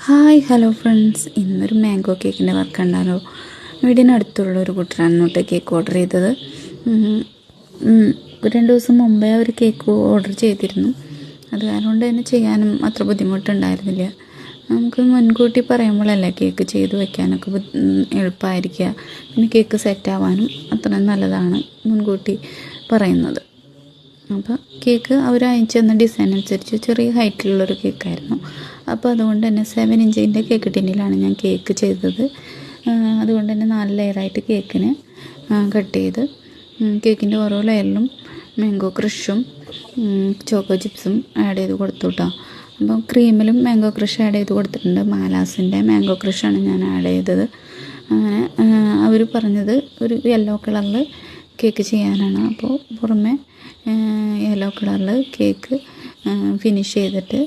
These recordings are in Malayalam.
ഹായ് ഹലോ ഫ്രണ്ട്സ്, ഇന്നൊരു മാംഗോ കേക്കിൻ്റെ വർക്ക് ഉണ്ടാകുമല്ലോ. വീടിനടുത്തുള്ള ഒരു കുട്ടനാണ് കേട്ടോ കേക്ക് ഓർഡർ ചെയ്തത്. 2 ദിവസം മുമ്പേ ഒരു കേക്ക് ഓർഡർ ചെയ്തിരുന്നു. അത് കാരണം തന്നെ ചെയ്യാനും അത്ര ബുദ്ധിമുട്ടുണ്ടായിരുന്നില്ല. നമുക്ക് മുൻകൂട്ടി പറയുമ്പോഴല്ലേ കേക്ക് ചെയ്ത് വയ്ക്കാനൊക്കെ എളുപ്പമായിരിക്കുക. പിന്നെ കേക്ക് സെറ്റാവാനും അത്ര നല്ലതാണ് മുൻകൂട്ടി പറയുന്നത്. അപ്പോൾ കേക്ക് അവർ അയച്ചു തന്ന ഡിസൈൻ അനുസരിച്ച് ചെറിയ ഹൈറ്റിലുള്ളൊരു കേക്കായിരുന്നു. അപ്പോൾ അതുകൊണ്ട് തന്നെ 7 ഇഞ്ചിൻ്റെ കേക്ക് ടിന്നിലാണ് ഞാൻ കേക്ക് ചെയ്തത്. അതുകൊണ്ട് തന്നെ 4 ലെയറായിട്ട് കേക്കിന് കട്ട് ചെയ്ത് കേക്കിൻ്റെ ഓരോ ലെയറിലും മാംഗോ ക്രഷും ചോക്കോ ചിപ്സും ആഡ് ചെയ്ത് കൊടുത്തു കേട്ടോ. അപ്പോൾ ക്രീമിലും മാംഗോ ക്രഷ് ആഡ് ചെയ്ത് കൊടുത്തിട്ടുണ്ട്. മാലാസിൻ്റെ മാംഗോ ക്രഷാണ് ഞാൻ ആഡ് ചെയ്തത്. അങ്ങനെ അവർ പറഞ്ഞത് ഒരു യെല്ലോ കളറിൽ കേക്ക് ചെയ്യാനാണ്. അപ്പോൾ പുറമെ യെല്ലോ കളറിൽ കേക്ക് ഫിനിഷ് ചെയ്തിട്ട്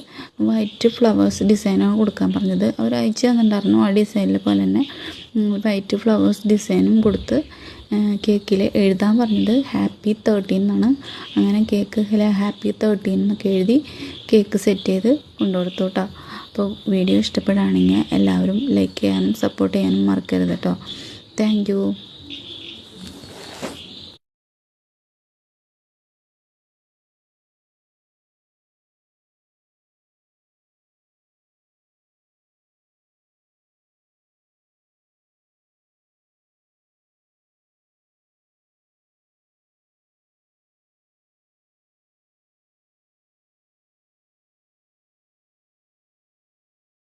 വൈറ്റ് ഫ്ലവേഴ്സ് ഡിസൈനാണ് കൊടുക്കാൻ പറഞ്ഞത്. അവർ അയച്ചു തന്നിട്ടുണ്ടായിരുന്നു. ആ ഡിസൈനിൽ പോലെ തന്നെ വൈറ്റ് ഫ്ലവേഴ്സ് ഡിസൈനും കൊടുത്ത് കേക്കിൽ എഴുതാൻ പറഞ്ഞത് ഹാപ്പി 13 എന്നാണ്. അങ്ങനെ കേക്കിൽ ഹാപ്പി 13 എന്നൊക്കെ എഴുതി കേക്ക് സെറ്റ് ചെയ്ത് കൊണ്ടുകൊടുത്തു കേട്ടോ. അപ്പോൾ വീഡിയോ ഇഷ്ടപ്പെടുകയാണെങ്കിൽ എല്ലാവരും ലൈക്ക് ചെയ്യാനും സപ്പോർട്ട് ചെയ്യാനും മറക്കരുത് കേട്ടോ. Thank you.